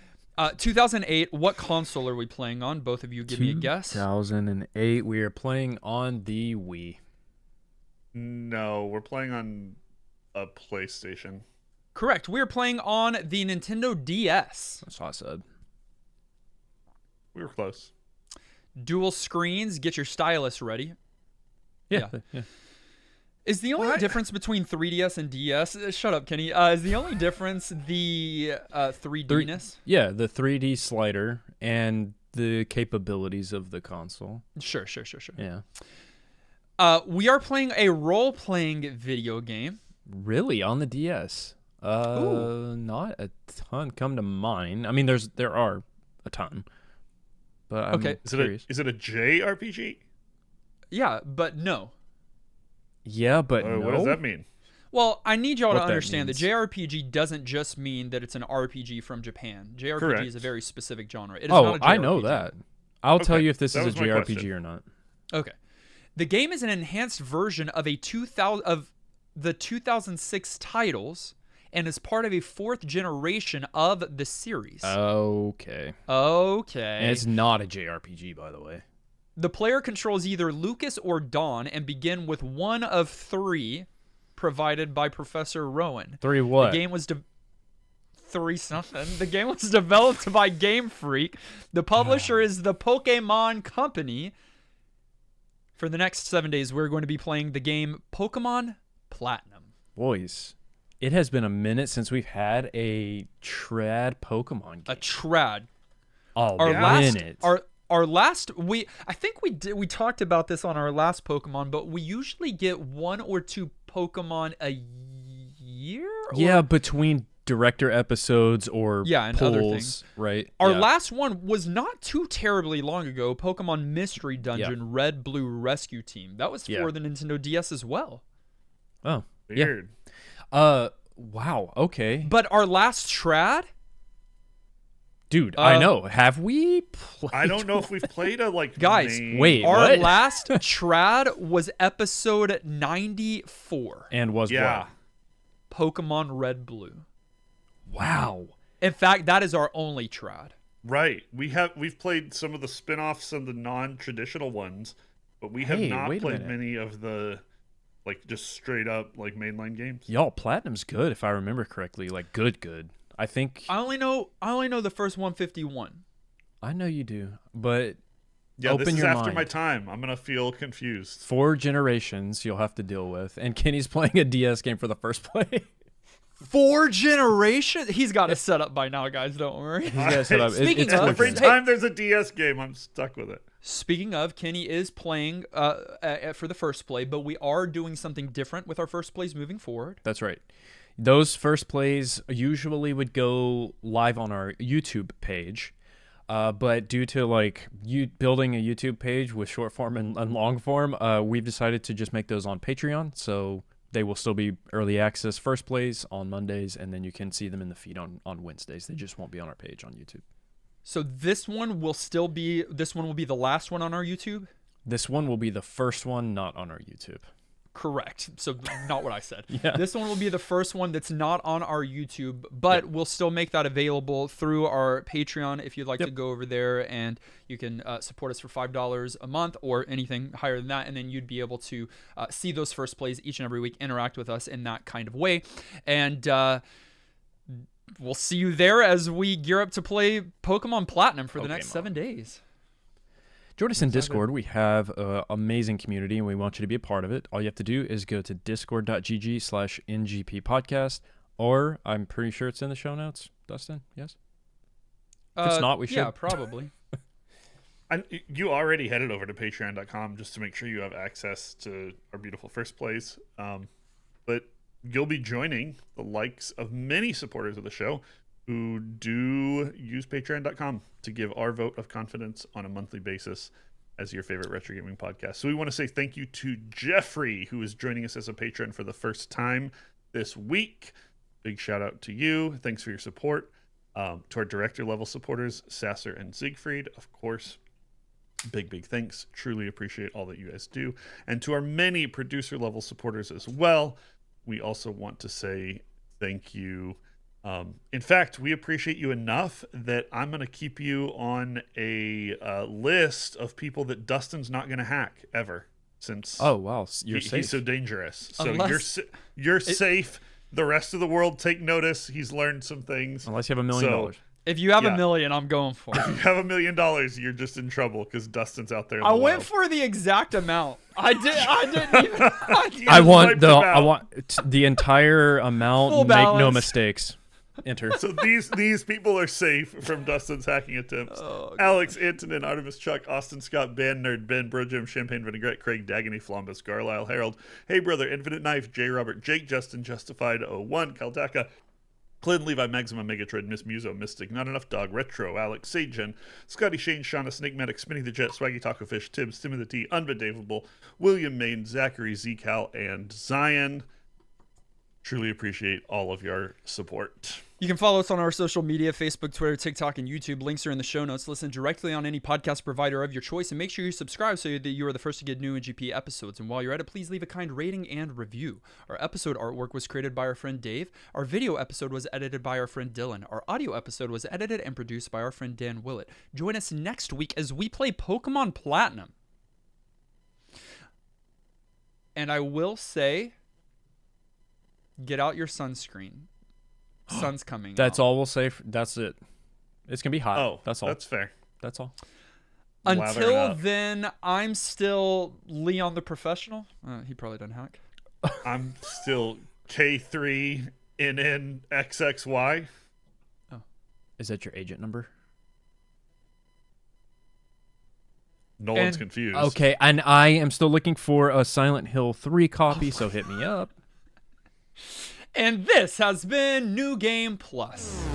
2008, what console are we playing on? Both of you give me a guess. 2008, we are playing on the Wii. No, we're playing on a PlayStation. Correct. We are playing on the Nintendo DS. That's what I said. We were close. Dual screens. Get your stylus ready. Yeah. Is the only difference between 3DS and DS? Shut up, Kenny. Is the only difference the 3D-ness? Yeah, the 3D slider and the capabilities of the console. Sure. Yeah. We are playing a role-playing video game. Really? On the DS? Not a ton come to mind. I mean, there are a ton. But I'm curious. Is it a JRPG? Yeah, but no. Yeah, but no. What does that mean? Well, I need y'all to understand that JRPG doesn't just mean that it's an RPG from Japan. JRPG is a very specific genre. It is not a JRPG. I know that. I'll tell you if this is a JRPG or not. Okay. The game is an enhanced version of the 2006 titles and is part of a 4th generation of the series. Okay. And it's not a JRPG, by the way. The player controls either Lucas or Dawn and begin with one of 3 provided by Professor Rowan. 3 what? The game was 3 something. The game was developed by Game Freak. The publisher is the Pokemon Company. For the next 7 days, we're going to be playing the game Pokemon Platinum. Boys, it has been a minute since we've had a trad Pokemon game. A trad. Minute. Our last we talked about this on our last Pokemon, but we usually get 1 or 2 Pokemon a year. Yeah, between director episodes or and pulls, other things, right? Our last one was not too terribly long ago. Pokemon Mystery Dungeon Red Blue Rescue Team. That was for the Nintendo DS as well. Oh, weird. Wow. Okay. But our last trad. Dude, I know. Have we played? I don't know if we've played a guys. Wait, our what? last trad was episode 94, and was what? Pokemon Red Blue. Wow. In fact, that is our only trad. Right. We've played some of the spin-offs and the non-traditional ones, but we have not played many of the just straight up mainline games. Y'all, Platinum's good if I remember correctly. Good. I think I only know the first 151. I know you do, but this is your after mind. my time. I'm gonna feel confused. 4 generations you'll have to deal with, and Kenny's playing a DS game for the first play. 4 generations? He's got it set up by now, guys. Don't worry. He's got it set up. Speaking of, every time there's a DS game, I'm stuck with it. Speaking of, Kenny is playing for the first play, but we are doing something different with our first plays moving forward. That's right. Those first plays usually would go live on our YouTube page, but due to you building a YouTube page with short form and long form, we've decided to just make those on Patreon. So they will still be early access first plays on Mondays, and then you can see them in the feed on Wednesdays. They just won't be on our page on YouTube. So this one will be the last one on our YouTube? This one will be the first one not on our YouTube. Correct. So not what I said. Yeah. This one will be the first one that's not on our YouTube, but we'll still make that available through our Patreon if you'd like to go over there, and you can support us for $5 a month or anything higher than that, and then you'd be able to see those first plays each and every week, interact with us in that kind of way. And we'll see you there as we gear up to play Pokemon Platinum for the next 7 days. Join us in Discord. We have an amazing community, and we want you to be a part of it. All you have to do is go to discord.gg/NGP podcast, or I'm pretty sure it's in the show notes. Dustin, yes? If it's not, we should. Yeah, probably. You already headed over to patreon.com just to make sure you have access to our beautiful first place. But you'll be joining the likes of many supporters of the show who do use patreon.com to give our vote of confidence on a monthly basis as your favorite retro gaming podcast. So we want to say thank you to Jeffrey, who is joining us as a patron for the first time this week. Big shout out to you. Thanks for your support. To our director level supporters, Sasser and Siegfried, of course. Big thanks. Truly appreciate all that you guys do. And to our many producer level supporters as well, we also want to say thank you. In fact, we appreciate you enough that I'm going to keep you on a list of people that Dustin's not going to hack ever, since Oh wow, you're safe. he's so dangerous. So Unless you're safe. The rest of the world, take notice. He's learned some things. Unless you have $1 million. If you have Yeah. $1 million, I'm going for If it. you have $1 million, you're just in trouble because Dustin's out there. In I the went wild. for the exact amount. I didn't even. You I just want wiped the him I out. want the entire amount. Full Make no balance. mistakes. Enter. So these people are safe from Dustin's hacking attempts. Alex, Antonin, Artemis, Chuck, Austin, Scott, Band Nerd, Ben, Brojim, Champagne Vinaigrette, Craig, Dagony, Flombus, Garlisle, Harold, Hey Brother, Infinite Knife, J. Robert, Jake, Justin, Justified, 01, Kaldaka, Clint, Levi, Maxima, Megatread, Miss Muso, Mystic, Not Enough Dog, Retro, Alex, Sagen, Scotty, Shane, Shauna, Snake Medic, Spinny the Jet, Swaggy Taco Fish, Tibbs, Timmy the T, Unbedavable, William Main, Zachary, Zekal, and Zion. Truly appreciate all of your support. You can follow us on our social media, Facebook, Twitter, TikTok, and YouTube. Links are in the show notes. Listen directly on any podcast provider of your choice, and make sure you subscribe so that you are the first to get new NGP episodes. And while you're at it, please leave a kind rating and review. Our episode artwork was created by our friend Dave. Our video episode was edited by our friend Dylan. Our audio episode was edited and produced by our friend Dan Willett. Join us next week as we play Pokemon Platinum. And I will say, get out your sunscreen. Sun's coming. That's out. all we'll say. That's it. It's gonna be hot. Oh, that's all. That's fair. That's all. Lather it Until up. then, I'm still Leon the Professional. He probably doesn't hack. I'm still K3NNXXY. Is that your agent number? Nolan's And- confused. Okay, and I am still looking for a Silent Hill 3 copy, so hit me up. And this has been New Game Plus.